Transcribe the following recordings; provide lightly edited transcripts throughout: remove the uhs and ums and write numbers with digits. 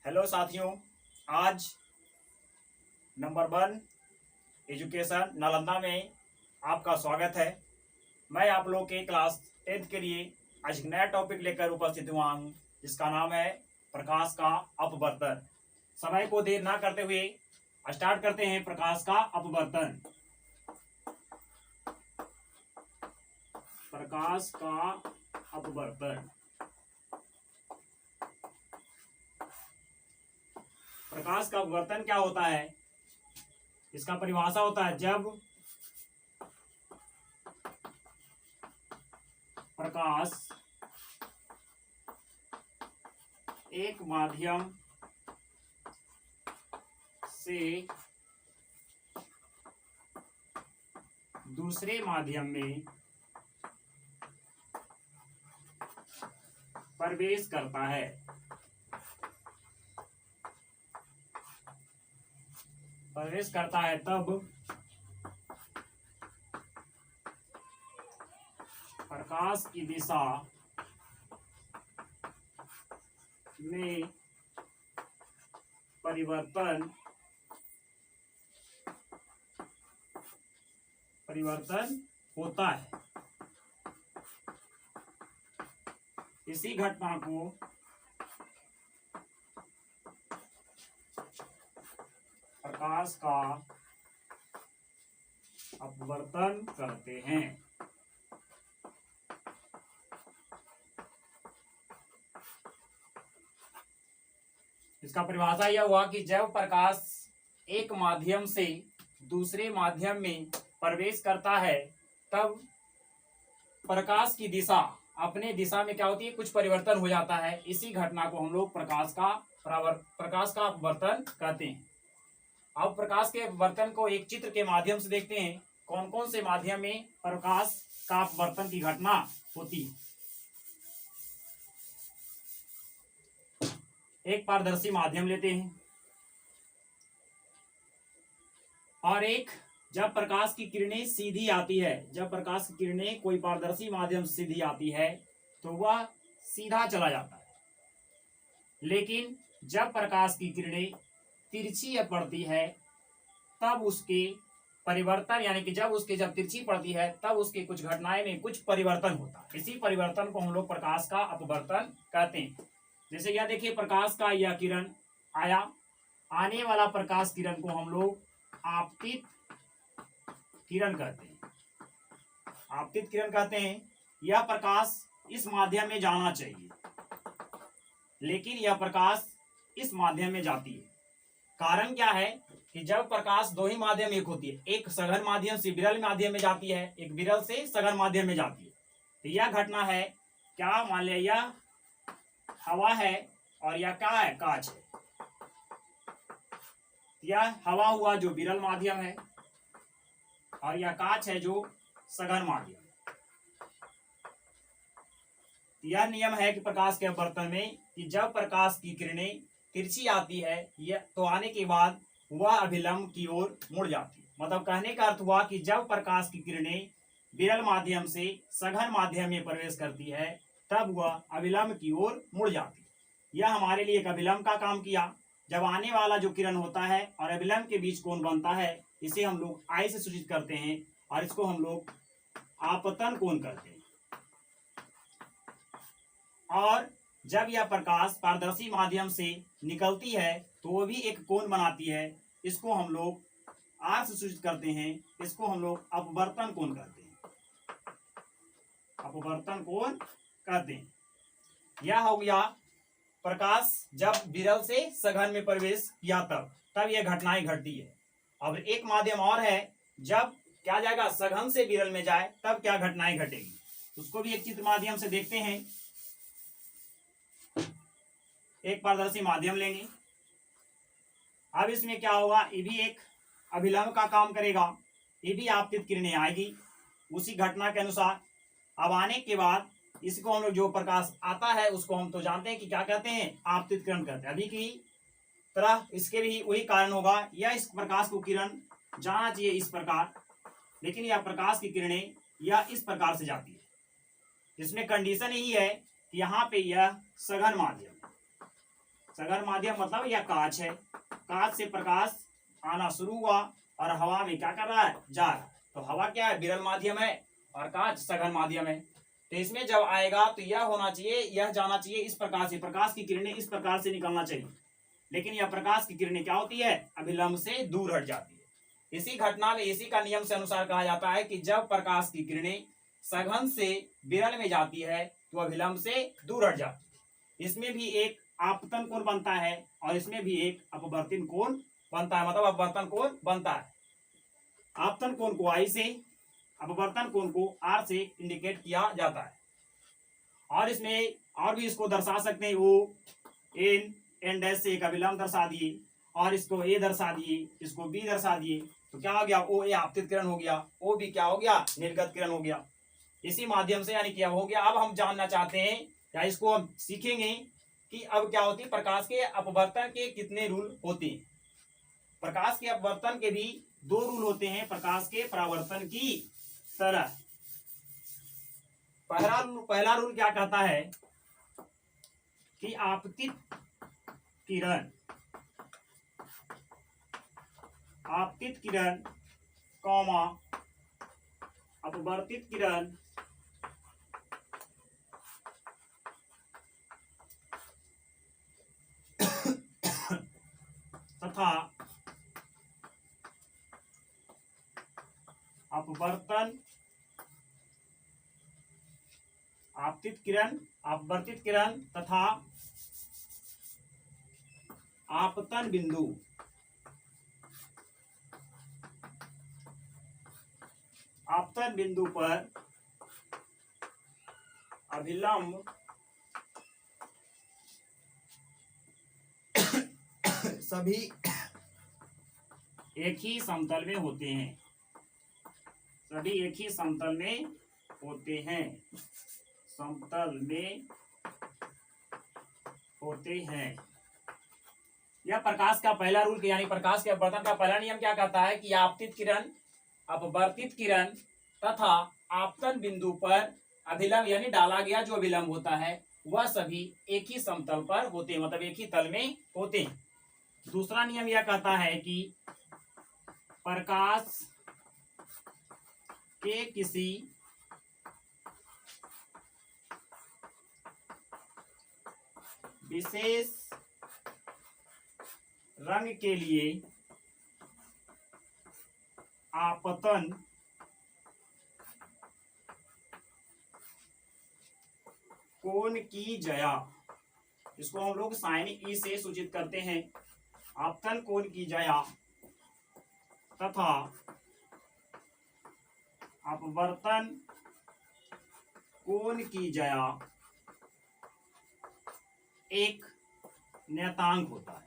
Hello साथियों, आज number 1 education Nalanda में आपका स्वागत है। मैं आप लोग के क्लास 10th के लिए आज एक नया टॉपिक लेकर उपस्थित हुआ हूँ, जिसका नाम है प्रकाश का अपवर्तन। समय को देर ना करते हुए स्टार्ट करते हैं। प्रकाश का अपवर्तन। प्रकाश का अपवर्तन। प्रकाश का अपवर्तन क्या होता है? इसका परिभाषा होता है जब प्रकाश एक माध्यम से दूसरे माध्यम में प्रवेश करता है। तब प्रकाश की दिशा में परिवर्तन होता है। इसी घटना को प्रकाश का अपवर्तन कहते हैं। इसका परिभाषा यह हुआ कि जब प्रकाश एक माध्यम से दूसरे माध्यम में प्रवेश करता है, तब प्रकाश की दिशा अपने दिशा में क्या होती है, कुछ परिवर्तन हो जाता है। इसी घटना को हम लोग प्रकाश का अपवर्तन कहते हैं। अब प्रकाश के अपवर्तन को एक चित्र के माध्यम से देखते हैं। कौन कौन से माध्यम में प्रकाश का अपवर्तन की घटना होती है। एक पारदर्शी माध्यम लेते हैं और एक जब प्रकाश की किरणें सीधी आती है, जब प्रकाश की किरणें कोई पारदर्शी माध्यम से सीधी आती है तो वह सीधा चला जाता है। लेकिन जब प्रकाश की किरणें तिरछी पड़ती है तब उसके परिवर्तन, यानी कि जब तिरछी पड़ती है तब उसके कुछ घटनाएं में कुछ परिवर्तन होता है। इसी परिवर्तन को हम लोग प्रकाश का अपवर्तन कहते हैं। जैसे यह देखिए, प्रकाश का यह किरण आया, आने वाला प्रकाश किरण को हम लोग आपतित किरण कहते हैं। आपतित किरण कहते हैं। यह प्रकाश इस माध्यम में जाना चाहिए, लेकिन यह प्रकाश इस माध्यम में जाती है। कारण क्या है कि जब प्रकाश दो ही माध्यम एक होती है, एक सघन माध्यम से विरल माध्यम में जाती है, एक विरल से सघन माध्यम में जाती है। तो यह घटना है क्या, मान लिया यह हवा है और यह क्या है, कांच है। यह हवा हुआ जो विरल माध्यम है और यह कांच है जो सघन माध्यम है। यह नियम है कि प्रकाश के अपवर्तन में कि जब प्रकाश की किरणें तिरछी आती है यह तो आने के बाद वह अभिलंब की ओर मुड़ जाती है। मतलब कहने का अर्थ हुआ कि जब प्रकाश की किरणें विरल माध्यम से सघन माध्यम में प्रवेश करती है तब वह अभिलंब की ओर मुड़ जाती है। यह हमारे लिए एक अभिलंब का काम किया। जब आने वाला जो किरण होता है और अभिलंब के बीच कोण बनता है, इसे हम लोग आई से सूचित करते हैं और इसको हम लोग आपतन कोण कहते हैं। और जब यह प्रकाश पारदर्शी माध्यम से निकलती है तो वो भी एक कोण बनाती है। इसको हम लोग आर से सूचित करते हैं। इसको हम लोग अपवर्तन कोण कहते हैं। अपवर्तन कोण कहते हैं। यह हो गया प्रकाश जब विरल से सघन में प्रवेश किया तब यह घटनाएं घटती है। अब एक माध्यम और है, जब क्या जाएगा, सघन से विरल में जाए तब क्या घटनाएं घटेगी, उसको भी एक चित्र माध्यम से देखते हैं। एक पारदर्शी माध्यम लेंगे। अब इसमें क्या होगा, ये भी एक अभिलंब का काम करेगा। ये भी आपतित किरणें आएगी उसी घटना के अनुसार। अब आने के बाद इसको हम लोग जो प्रकाश आता है उसको हम तो जानते हैं कि क्या कहते हैं, आपतित किरण कहते हैं। अभी की तरह इसके भी वही कारण होगा। यह इस प्रकाश को किरण जाना चाहिए इस प्रकार, लेकिन यह प्रकाश की किरणें यह इस प्रकार से जाती है। इसमें कंडीशन यही है कि यहाँ पे यह सघन माध्यम है, सघन माध्यम मतलब यह कांच है, कांच से प्रकाश आना शुरू हुआ और हवा में क्या कर रहा है, जा रहा है। तो हवा क्या है, विरल माध्यम है और कांच सघन माध्यम है। तो इसमें जब आएगा तो यह होना चाहिए, यह जाना चाहिए इस प्रकार से, प्रकाश की किरणें इस प्रकार से निकलना चाहिए, लेकिन यह प्रकाश की किरणें क्या होती है, अभिलंब से दूर हट जाती है। इसी घटना में इसी का नियम से अनुसार कहा जाता है कि जब प्रकाश की किरणें सघन से विरल में जाती है तो अभिलंब से दूर हट जाती है। इसमें भी एक आपतन कोण बनता है और इसमें भी एक अपवर्तन कोण बनता है, मतलब अपवर्तन कोण बनता है। आपतन कोण को आई से, अपवर्तन कोण को आर से इंडिकेट किया जाता है। और इसमें और भी इसको दर्शा सकते हैं, वो एन डैश से एक अभिलंब दर्शा दिए और इसको ए दर्शा दिए, इसको बी दर्शा दिए, तो क्या हो गया, ओ ए आपतित किरण हो गया, ओ बी क्या हो गया, निर्गत किरण हो गया। इसी माध्यम से यानी क्या हो गया। अब हम जानना चाहते हैं या इसको हम सीखेंगे कि अब क्या होती है, प्रकाश के अपवर्तन के कितने रूल होते हैं। प्रकाश के अपवर्तन के भी दो रूल होते हैं प्रकाश के परावर्तन की तरह। पहला रूल क्या कहता है कि आपतित किरण कौमा अपवर्तित किरण तथा अपवर्तन अपवर्तित किरण तथा आपतन बिंदु पर अभिलंब सभी एक ही समतल में होते हैं, सभी एक ही समतल में होते हैं, समतल में होते हैं। यह प्रकाश का पहला रूल, यानी प्रकाश के अपवर्तन का पहला नियम क्या कहता है कि आपतित किरण, अपवर्तित किरण तथा आपतन बिंदु पर अभिलंब यानी डाला गया जो अभिलंब होता है वह सभी एक ही समतल पर होते हैं, मतलब एक ही तल में होते हैं। दूसरा नियम यह कहता है कि प्रकाश के किसी विशेष रंग के लिए आपतन कोण की जया, इसको हम लोग साइन ई से सूचित करते हैं, आपतन कोण की जया तथा अपवर्तन कोण की जया एक नियतांक होता है,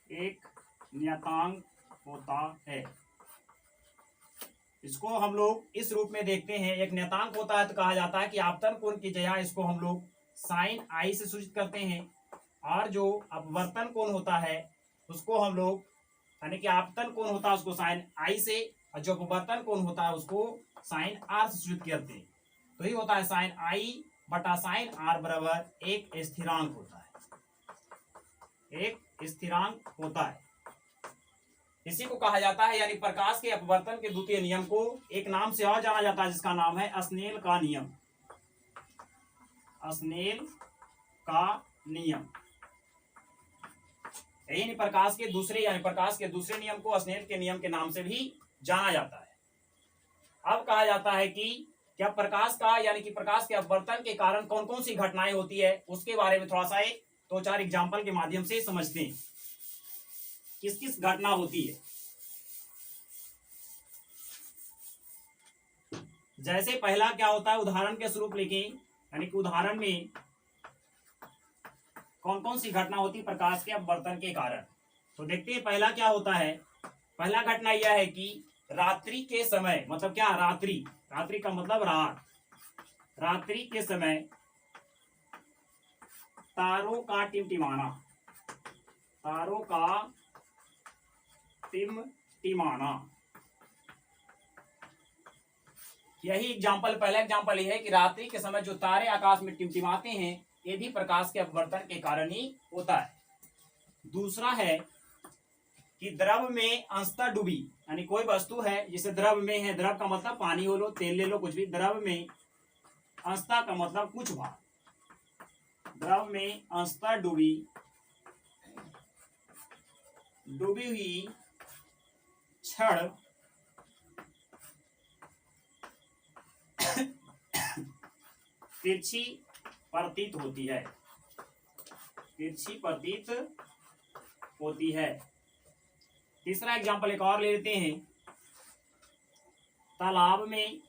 एक नियतांक होता है। इसको हम लोग इस रूप में देखते हैं, एक नियतांक होता है तो कहा जाता है कि आपतन कोण की जया, इसको हम लोग साइन आई से सूचित करते हैं, और जो अपवर्तन कोण होता है उसको हम लोग यानी कि आपतन कोण होता है उसको साइन आई से, और जो अपवर्तन कोण होता है उसको साइन आर से सूचित करते हैं। तो ये होता है साइन आई बटा साइन आर बराबर एक स्थिरांक होता है, एक स्थिरांक होता है। इसी को कहा जाता है, यानी प्रकाश के अपवर्तन के द्वितीय नियम को एक नाम से और जाना जाता है जिसका नाम है स्नेल का नियम, स्नेल का नियम। यही प्रकाश के दूसरे यानी प्रकाश के दूसरे नियम को स्नेल के नियम के नाम से भी जाना जाता है। अब कहा जाता है कि क्या प्रकाश का यानी कि प्रकाश के अपवर्तन के कारण कौन कौन सी घटनाएं होती है उसके बारे में थोड़ा सा एक दो चार एग्जाम्पल के माध्यम से समझते हैं, किस किस घटना होती है। जैसे पहला क्या होता है, उदाहरण के स्वरूप लिखें, यानी कि उदाहरण में कौन कौन सी घटना होती प्रकाश के अपवर्तन के कारण। तो देखते हैं पहला क्या होता है। पहला घटना यह है कि रात्रि के समय, मतलब क्या, रात्रि, रात्रि का मतलब रात, रात्रि के समय तारों का टिमटिमाना, तारों का टिमटिमाना। यही एग्जाम्पल, पहला एग्जाम्पल ये है कि रात्रि के समय जो तारे आकाश में टिमटिमाते हैं ये भी प्रकाश के अपवर्तन के कारण ही होता है। दूसरा है कि द्रव में अंशतः डूबी, यानी कोई वस्तु है जिसे द्रव में है, द्रव का मतलब पानी हो लो, तेल ले लो, कुछ भी, द्रव में अंशतः का मतलब कुछ भाग, द्रव में अंशतः डूबी हुई छड़ तिरछी प्रतीत होती है, तिरछी प्रतीत होती है। तीसरा एग्जांपल एक और ले लेते हैं। तालाब में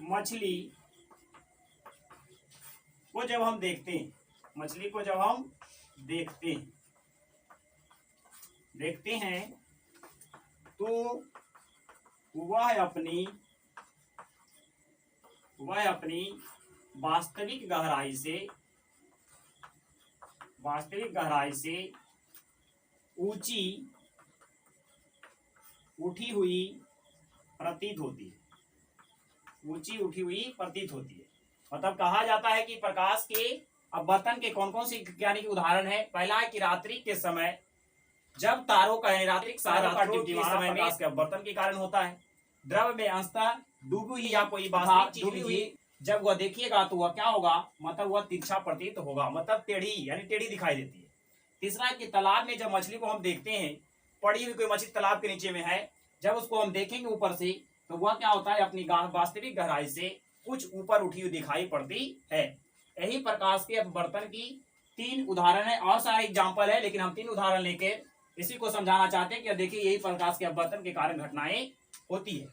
मछली को जब हम देखते हैं, मछली को जब हम देखते हैं तो वह अपनी वास्तविक गहराई से ऊंची उठी हुई प्रतीत होती है, ऊंची उठी हुई प्रतीत होती है। मतलब कहा जाता है कि प्रकाश के अपवर्तन के कौन कौन से वैज्ञानिक उदाहरण है। पहला है कि रात्रि के समय जब तारों का रात्रि समय में प्रकाश के अपवर्तन के कारण होता है। द्रव में अंशतः डूबी हुई या कोई डूबी हुई जब वह देखिएगा तो वह क्या होगा, मतलब वह तिरछा प्रतीत होगा, मतलब टेढ़ी, यानी टेढ़ी दिखाई देती है। तीसरा है कि तालाब में जब मछली को हम देखते हैं, पड़ी हुई कोई मछली तालाब के नीचे में है, जब उसको हम देखेंगे ऊपर से तो वह क्या होता है, अपनी वास्तविक गहराई से कुछ ऊपर उठी हुई दिखाई पड़ती है। यही प्रकाश के अपवर्तन की 3 उदाहरण है। और सारे एग्जाम्पल है, लेकिन हम 3 उदाहरण लेके इसी को समझाना चाहते हैं कि देखिए यही प्रकाश के अपवर्तन के कारण घटनाएं होती है।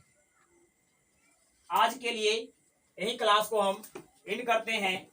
आज के लिए यही क्लास को हम एंड करते हैं।